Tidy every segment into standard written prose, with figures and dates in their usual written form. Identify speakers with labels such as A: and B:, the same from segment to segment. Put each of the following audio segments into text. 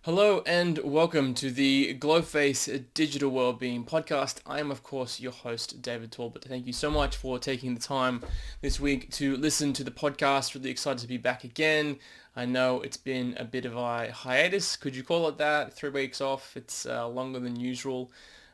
A: Hello and welcome to the Glowface Digital Wellbeing Podcast. I am, of course, your host, David Talbot. Thank you so much for taking the time this week to listen to the podcast. Really excited to be back again. I know it's been a bit of a hiatus. Could you call it that? 3 weeks off. It's longer than usual.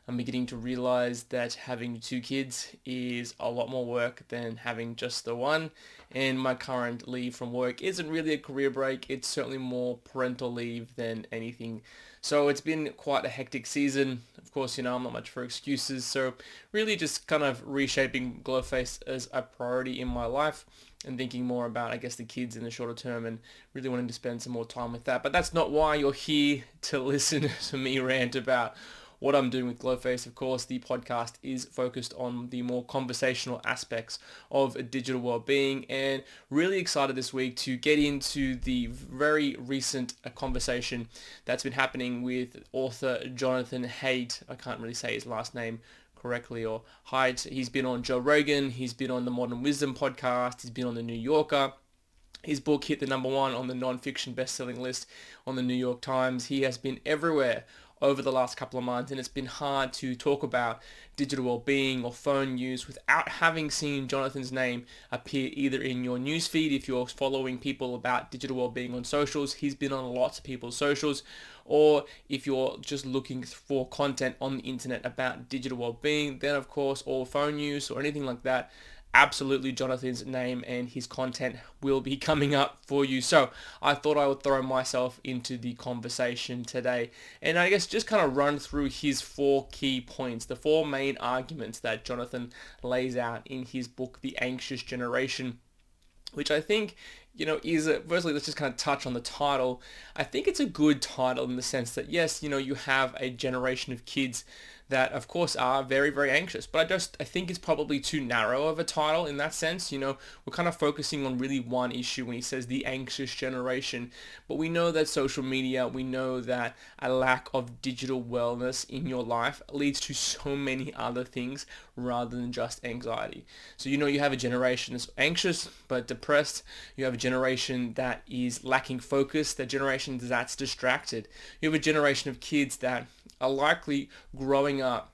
A: I'm beginning to realize that having two kids is a lot more work than having just the one. And my current leave from work isn't really a career break. It's certainly more parental leave than anything. So it's been quite a hectic season. Of course, I'm not much for excuses. So really just kind of reshaping Glowface as a priority in my life and thinking more about, I guess, the kids in the shorter term and really wanting to spend some more time with that. But that's not why you're here to listen to me rant about what I'm doing with Glowface. Of course, the podcast is focused on the more conversational aspects of digital well-being, and really excited this week to get into the very recent conversation that's been happening with author Jonathan Haidt. I can't really say his last name correctly, or Haidt. He's been on Joe Rogan, he's been on the Modern Wisdom podcast, he's been on the New Yorker. His book hit the #1 on the non-fiction best-selling list on the New York Times. He has been everywhere over the last couple of months, and it's been hard to talk about digital well-being or phone use without having seen Jonathan's name appear either in your newsfeed if you're following people about digital well-being on socials. He's been on lots of people's socials, or if you're just looking for content on the internet about digital well-being, then of course, or phone use or anything like that, absolutely Jonathan's name and his content will be coming up for you. So I thought I would throw myself into the conversation today and I guess just kind of run through his 4 key points, the 4 main arguments that Jonathan lays out in his book, The Anxious Generation, which I think, firstly, let's just kind of touch on the title. I think it's a good title in the sense that, yes, you have a generation of kids that, of course, are very, very anxious. But I think it's probably too narrow of a title in that sense. We're kind of focusing on really one issue when he says the anxious generation. But we know that social media, we know that a lack of digital wellness in your life leads to so many other things rather than just anxiety. So, you have a generation that's anxious but depressed. You have a generation that is lacking focus, that generation that's distracted. You have a generation of kids that are likely growing up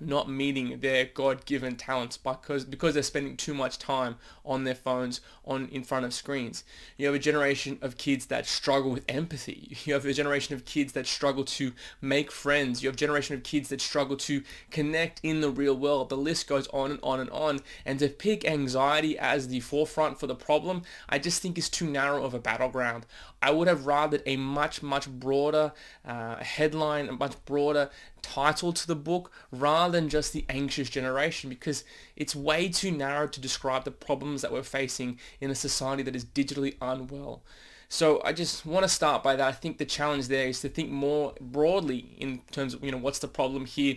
A: not meeting their God-given talents because they're spending too much time on their phones, in front of screens. You have a generation of kids that struggle with empathy. You have a generation of kids that struggle to make friends. You have a generation of kids that struggle to connect in the real world. The list goes on and on and on. And to pick anxiety as the forefront for the problem, I just think is too narrow of a battleground. I would have rathered a much, much broader headline, a much broader title to the book rather than just the anxious generation, because it's way too narrow to describe the problems that we're facing in a society that is digitally unwell. So I just want to start by that. I think the challenge there is to think more broadly in terms of, what's the problem here.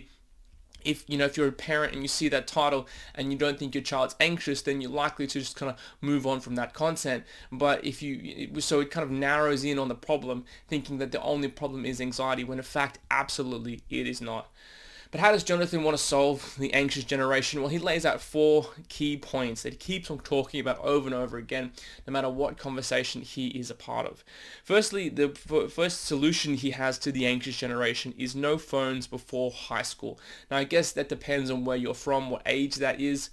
A: If you're a parent and you see that title and you don't think your child's anxious, then you're likely to just kind of move on from that content. But so it kind of narrows in on the problem, thinking that the only problem is anxiety, when in fact, absolutely it is not. But how does Jonathan want to solve the anxious generation? Well, he lays out 4 key points that he keeps on talking about over and over again, no matter what conversation he is a part of. Firstly, the first solution he has to the anxious generation is no phones before high school. Now, I guess that depends on where you're from, what age that is.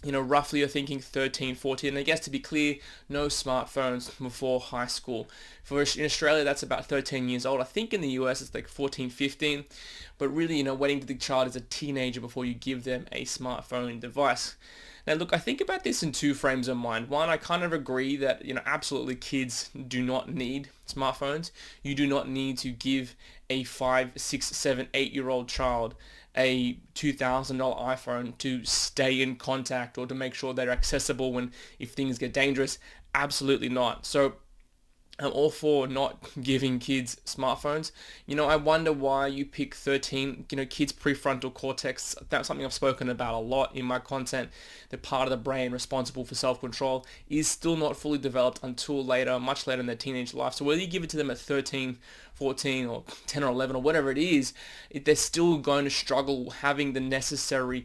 A: Roughly you're thinking 13, 14. And I guess to be clear, no smartphones before high school. In Australia, that's about 13 years old. I think in the US, it's like 14, 15. But really, waiting to the child as a teenager before you give them a smartphone device. Now, look, I think about this in 2 frames of mind. One, I kind of agree that, absolutely kids do not need smartphones. You do not need to give a 5, 6, 7, 8-year-old child a $2,000 iPhone to stay in contact or to make sure they're accessible if things get dangerous. Absolutely not. So I'm all for not giving kids smartphones. I wonder why you pick 13, kids' prefrontal cortex. That's something I've spoken about a lot in my content. The part of the brain responsible for self-control is still not fully developed until later, much later in their teenage life. So whether you give it to them at 13, 14 or 10 or 11 or whatever it is, they're still going to struggle having the necessary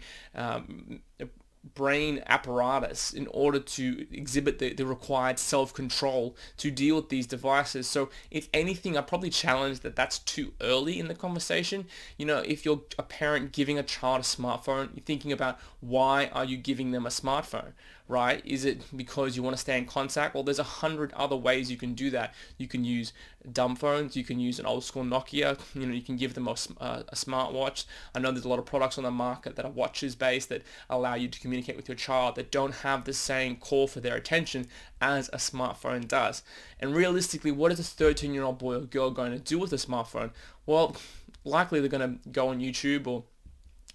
A: brain apparatus in order to exhibit the required self-control to deal with these devices. So if anything, I probably challenge that that's too early in the conversation. If you're a parent giving a child a smartphone, you're thinking about, why are you giving them a smartphone, right? Is it because you want to stay in contact? Well, there's 100 other ways you can do that. You can use dumb phones. You can use an old school Nokia. You can give them a smartwatch. I know there's a lot of products on the market that are watches based that allow you to communicate with your child that don't have the same call for their attention as a smartphone does. And realistically, what is a 13-year-old boy or girl going to do with a smartphone? Well, likely they're going to go on YouTube or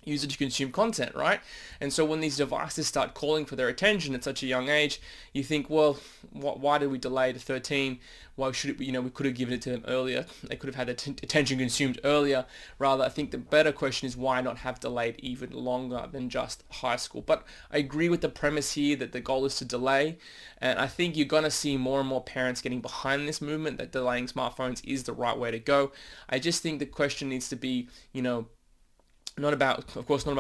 A: use it to consume content, right? And so when these devices start calling for their attention at such a young age, you think, well, why did we delay to 13? Why should we could have given it to them earlier. They could have had their attention consumed earlier. Rather, I think the better question is, why not have delayed even longer than just high school? But I agree with the premise here that the goal is to delay. And I think you're going to see more and more parents getting behind this movement that delaying smartphones is the right way to go. I just think the question needs to be, not about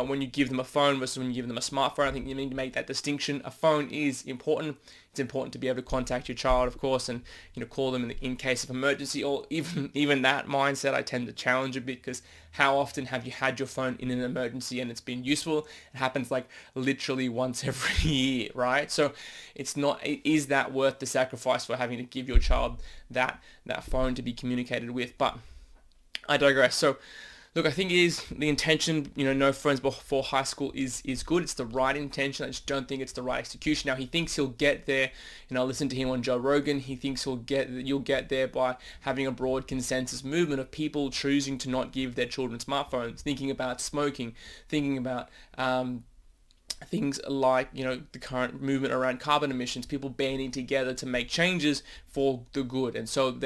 A: when you give them a phone versus when you give them a smartphone. I think you need to make that distinction. A phone is important. It's important to be able to contact your child, of course, and call them in case of emergency. Or even that mindset, I tend to challenge a bit, because how often have you had your phone in an emergency and it's been useful? It happens like literally once every year, right? So is that worth the sacrifice for having to give your child that phone to be communicated with? But I digress. So look, I think the intention, no phones before high school is good. It's the right intention. I just don't think it's the right execution. Now, he thinks he'll get there. I listened to him on Joe Rogan. He thinks you'll get there by having a broad consensus movement of people choosing to not give their children smartphones, thinking about smoking, thinking about things like, the current movement around carbon emissions, people banding together to make changes for the good. And so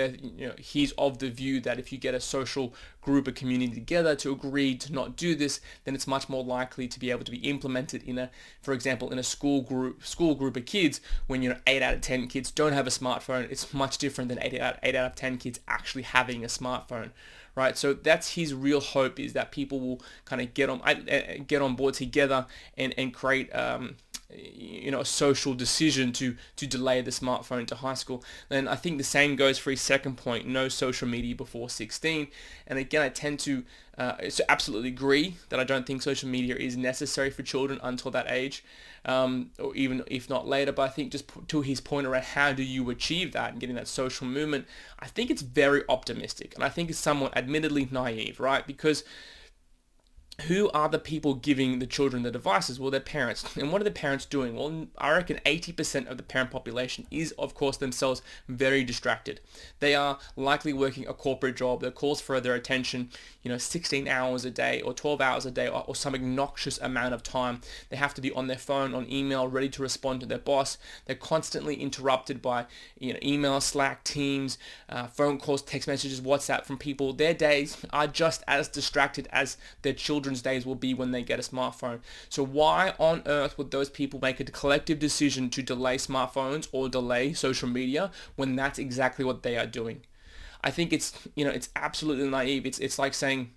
A: he's of the view that if you get a social group, a community together to agree to not do this, then it's much more likely to be able to be implemented for example, in a school group of kids. When 8 out of 10 kids don't have a smartphone, it's much different than 8 out of 10 kids actually having a smartphone. Right, so that's his real hope, is that people will kind of get on board together and create a social decision to delay the smartphone to high school. And I think the same goes for his second point: no social media before 16. And again, I tend to absolutely agree that I don't think social media is necessary for children until that age, or even if not later. But I think just to his point around how do you achieve that and getting that social movement, I think it's very optimistic, and I think it's somewhat admittedly naive, right? Because who are the people giving the children the devices? Well, their parents. And what are the parents doing? Well, I reckon 80% of the parent population is, of course, themselves very distracted. They are likely working a corporate job that calls for their attention, 16 hours a day or 12 hours a day, or some obnoxious amount of time. They have to be on their phone, on email, ready to respond to their boss. They're constantly interrupted by email, Slack, Teams, phone calls, text messages, WhatsApp from people. Their days are just as distracted as their children's days will be when they get a smartphone. So why on earth would those people make a collective decision to delay smartphones or delay social media when that's exactly what they are doing? I think it's absolutely naive. It's like saying,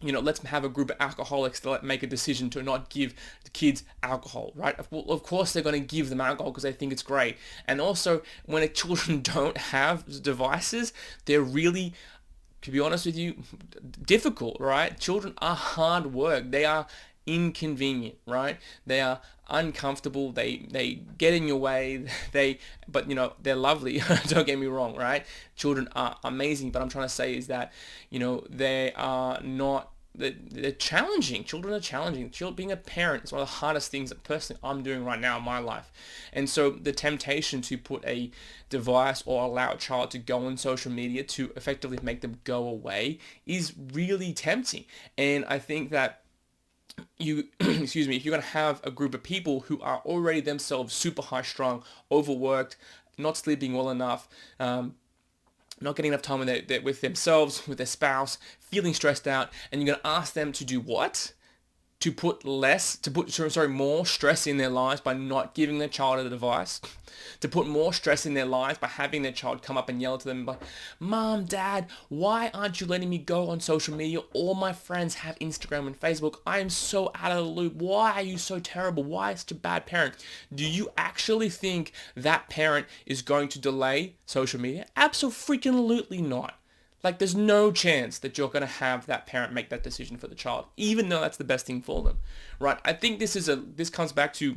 A: let's have a group of alcoholics that make a decision to not give the kids alcohol, right? Well, of course they're going to give them alcohol because they think it's great. And also, when children don't have devices, they're really, to be honest with you, difficult, right? Children are hard work. They are inconvenient, right? They are uncomfortable. They get in your way. But they're lovely. Don't get me wrong, right? Children are amazing. But I'm trying to say is that they are not. They're challenging. Children are challenging. Being a parent is one of the hardest things that personally I'm doing right now in my life. And so the temptation to put a device or allow a child to go on social media to effectively make them go away is really tempting. And I think that if you're going to have a group of people who are already themselves super high strung, overworked, not sleeping well enough, not getting enough time with themselves, with their spouse, feeling stressed out, and you're going to ask them to do what? to put more stress in their lives by not giving their child a device, to put more stress in their lives by having their child come up and yell to them like, Mom, Dad, why aren't you letting me go on social media? All my friends have Instagram and Facebook. I am so out of the loop. Why are you so terrible? Why is such a bad parent? Do you actually think that parent is going to delay social media? Absolutely not. Like, there's no chance that you're going to have that parent make that decision for the child, even though that's the best thing for them, right? I think this comes back to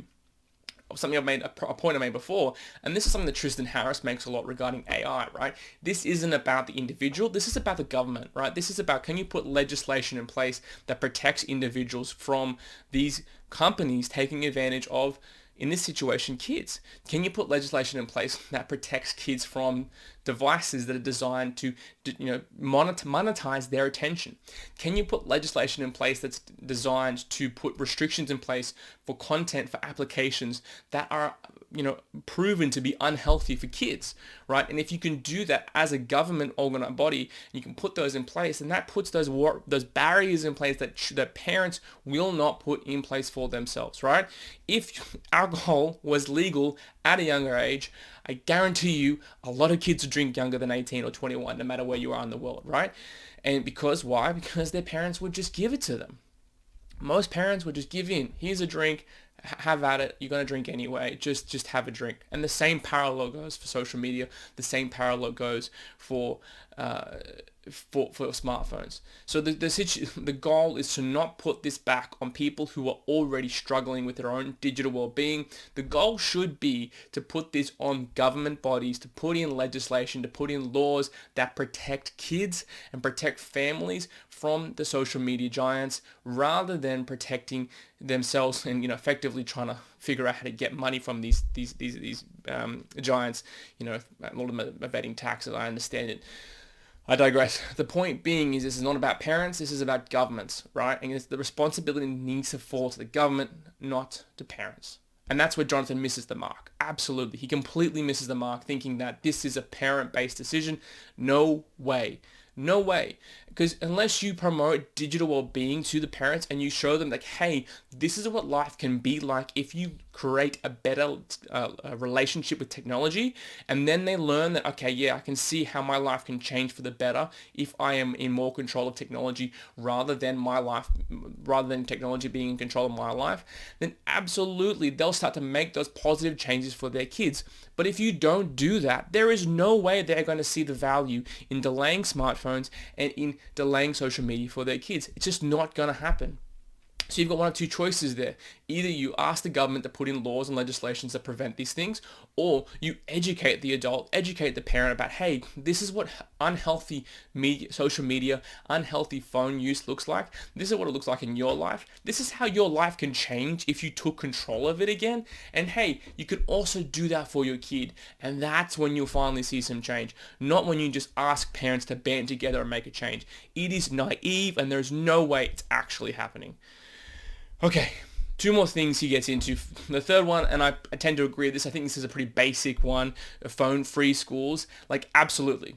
A: something I've made, a point I made before, and this is something that Tristan Harris makes a lot regarding AI, right? This isn't about the individual, this is about the government, right? This is about, can you put legislation in place that protects individuals from these companies taking advantage of, in this situation, kids? Can you put legislation in place that protects kids from devices that are designed to monetize their attention? Can you put legislation in place that's designed to put restrictions in place for content, for applications that are proven to be unhealthy for kids, right? And if you can do that as a government organized body, you can put those in place, and that puts those barriers in place that parents will not put in place for themselves, right? If alcohol was legal at a younger age, I guarantee you a lot of kids would drink younger than 18 or 21, no matter where you are in the world, right? And why? Because their parents would just give it to them. Most parents would just give in. Here's a drink, have at it. You're going to drink anyway. Just have a drink. And the same parallel goes for social media. The same parallel goes for smartphones. So the goal is to not put this back on people who are already struggling with their own digital well-being. The goal should be to put this on government bodies, to put in legislation, to put in laws that protect kids and protect families from the social media giants, rather than protecting themselves and effectively trying to figure out how to get money from these giants. A lot of them are evading taxes. I understand it. I digress. The point being is, this is not about parents, this is about governments, right? And the responsibility needs to fall to the government, not to parents. And that's where Jonathan misses the mark. Absolutely. He completely misses the mark, thinking that this is a parent-based decision. No way. No way. Because unless you promote digital well-being to the parents and you show them like, hey, this is what life can be like if you create a better relationship with technology, and then they learn that, okay, yeah, I can see how my life can change for the better if I am in more control of technology rather than technology being in control of my life, then absolutely they'll start to make those positive changes for their kids. But if you don't do that, there is no way they're going to see the value in delaying smartphones and in delaying social media for their kids. It's just not going to happen. So you've got one of two choices there. Either you ask the government to put in laws and legislations that prevent these things, or you educate the adult, educate the parent about, hey, this is what unhealthy social media, unhealthy phone use looks like. This is what it looks like in your life. This is how your life can change if you took control of it again. And hey, you can also do that for your kid. And that's when you'll finally see some change. Not when you just ask parents to band together and make a change. It is naive, and there's no way it's actually happening. Okay, two more things he gets into. The third one, and I tend to agree with this, I think this is a pretty basic one, phone-free schools. Like, absolutely.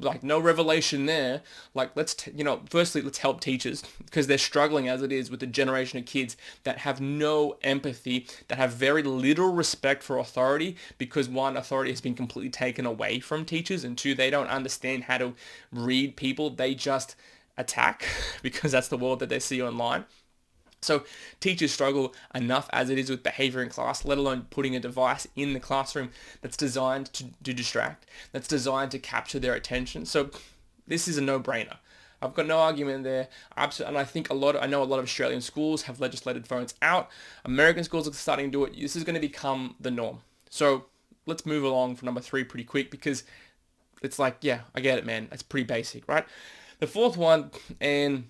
A: Like no revelation there. Like, firstly, let's help teachers, because they're struggling as it is with a generation of kids that have no empathy, that have very little respect for authority, because one, authority has been completely taken away from teachers, and two, they don't understand how to read people. They just attack because that's the world that they see online. So teachers struggle enough as it is with behavior in class, let alone putting a device in the classroom that's designed to distract, that's designed to capture their attention. So this is a no-brainer. I've got no argument there. And I think I know a lot of Australian schools have legislated phones out. American schools are starting to do it. This is going to become the norm. So let's move along for number 3 pretty quick, because it's like, yeah, I get it, man. It's pretty basic, right? The fourth one, and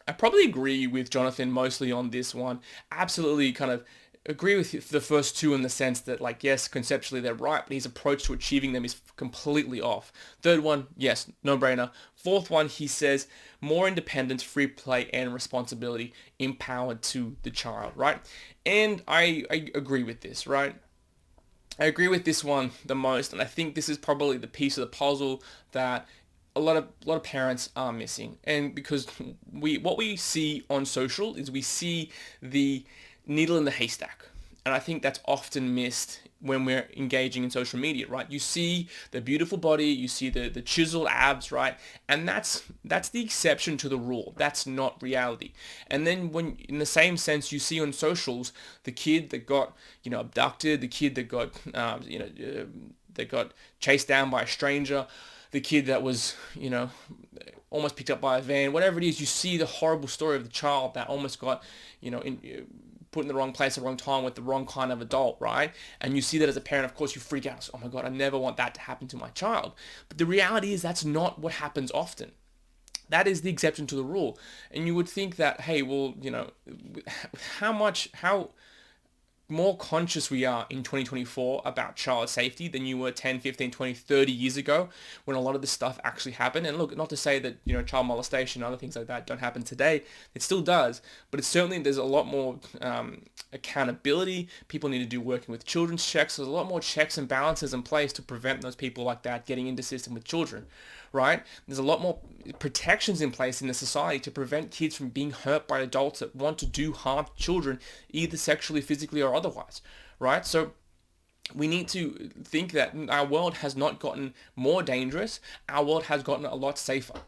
A: I probably agree with Jonathan mostly on this one. Absolutely kind of agree with the first two in the sense that, like, yes, conceptually they're right, but his approach to achieving them is completely off. Third one, yes, no-brainer. Fourth one, he says more independence, free play, and responsibility empowered to the child, right? And I agree with this, right? I agree with this one the most, and I think this is probably the piece of the puzzle that a lot of parents are missing, and because what we see on social is we see the needle in the haystack, and I think that's often missed when we're engaging in social media, right? You see the beautiful body, you see the chiseled abs, right? And that's the exception to the rule. That's not reality. And then when, in the same sense, you see on socials the kid that got, abducted, the kid that got, that got chased down by a stranger, the kid that was, almost picked up by a van, whatever it is, you see the horrible story of the child that almost got, put in the wrong place at the wrong time with the wrong kind of adult, right? And you see that as a parent, of course, you freak out. Oh my God, I never want that to happen to my child. But the reality is that's not what happens often. That is the exception to the rule. And you would think that, hey, well, how more conscious we are in 2024 about child safety than you were 10, 15, 20, 30 years ago when a lot of this stuff actually happened. And look, not to say that, child molestation and other things like that don't happen today. It still does. But it's certainly, there's a lot more accountability. People need to do working with children's checks. There's a lot more checks and balances in place to prevent those people like that getting into system with children, right? There's a lot more protections in place in the society to prevent kids from being hurt by adults that want to do harm to children, either sexually, physically, or otherwise, right? So we need to think that our world has not gotten more dangerous. Our world has gotten a lot safer,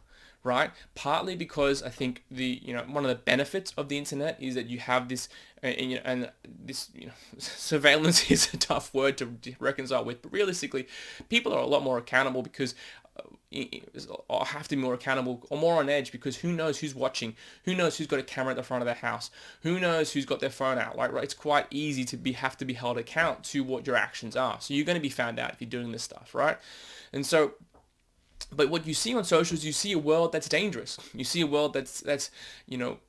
A: right? Partly because I think one of the benefits of the internet is that you have this, and this, surveillance is a tough word to reconcile with, but realistically, people are a lot more accountable because or have to be more accountable or more on edge because who knows who's watching, who knows who's got a camera at the front of their house, who knows who's got their phone out, right? It's quite easy to have to be held account to what your actions are. So you're going to be found out if you're doing this stuff, right? And so, but what you see on socials, you see a world that's dangerous. You see a world that's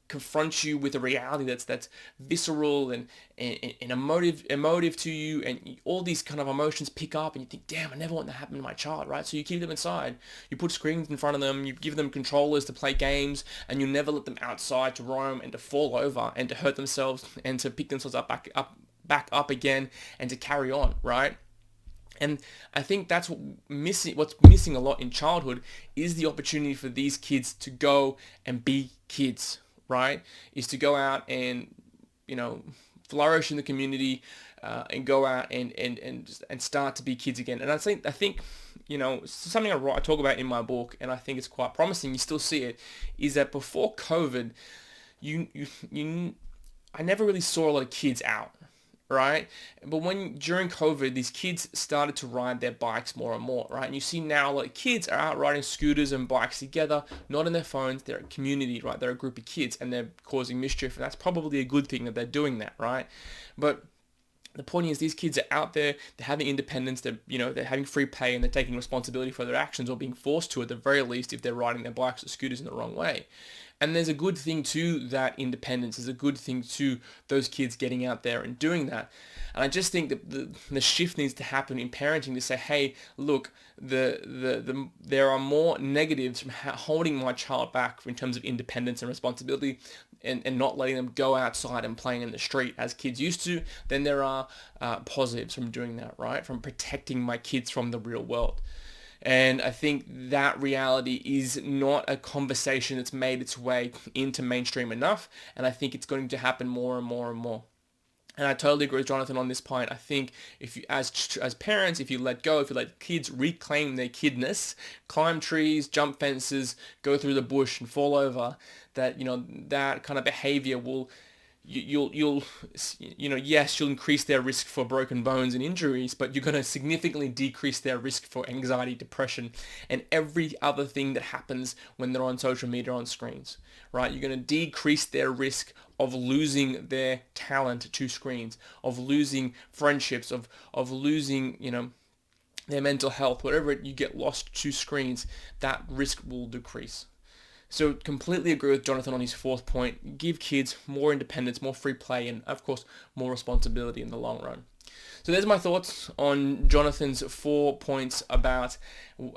A: confronts you with a reality that's visceral and emotive to you, and all these kind of emotions pick up, and you think, damn, I never want that to happen to my child, right? So you keep them inside. You put screens in front of them. You give them controllers to play games, and you never let them outside to roam and to fall over and to hurt themselves and to pick themselves back up again and to carry on, right? And I think that's what's missing a lot in childhood is the opportunity for these kids to go and be kids, right? Is to go out and, flourish in the community, and go out and start to be kids again. And I think something I talk about in my book, and I think it's quite promising. You still see it, is that before COVID, I never really saw a lot of kids out. Right? But during COVID, these kids started to ride their bikes more and more, right? And you see now, like, kids are out riding scooters and bikes together, not on their phones. They're a community, right? They're a group of kids, and they're causing mischief, and that's probably a good thing that they're doing that, right? But the point is, these kids are out there, they're having independence, they're having free play, and they're taking responsibility for their actions, or being forced to at the very least if they're riding their bikes or scooters in the wrong way. And there's a good thing to that independence. There's a good thing to those kids getting out there and doing that. And I just think that the shift needs to happen in parenting to say, hey, look, there are more negatives from holding my child back in terms of independence and responsibility and not letting them go outside and playing in the street as kids used to, than there are positives from doing that, right? From protecting my kids from the real world. And I think that reality is not a conversation that's made its way into mainstream enough. And I think it's going to happen more and more and more. And I totally agree with Jonathan on this point. I think if you, as parents, if you let go, if you let kids reclaim their kidness, climb trees, jump fences, go through the bush and fall over, that, that kind of behavior will, yes, you'll increase their risk for broken bones and injuries, but you're going to significantly decrease their risk for anxiety, depression, and every other thing that happens when they're on social media, on screens, right? You're going to decrease their risk of losing their talent to screens, of losing friendships, of losing, their mental health, whatever you get lost to screens, that risk will decrease. So completely agree with Jonathan on his fourth point. Give kids more independence, more free play, and of course, more responsibility in the long run. So there's my thoughts on Jonathan's 4 points about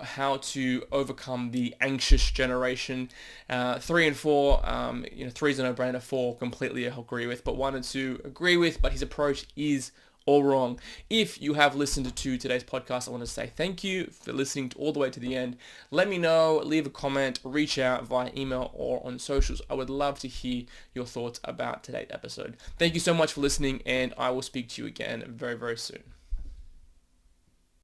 A: how to overcome the anxious generation. 3 and 4, 3 is a no-brainer. 4 completely I agree with, but 1 and 2 agree with, but his approach is or wrong. If you have listened to today's podcast, I want to say thank you for listening all the way to the end. Let me know, leave a comment, reach out via email or on socials. I would love to hear your thoughts about today's episode. Thank you so much for listening, and I will speak to you again very, very soon.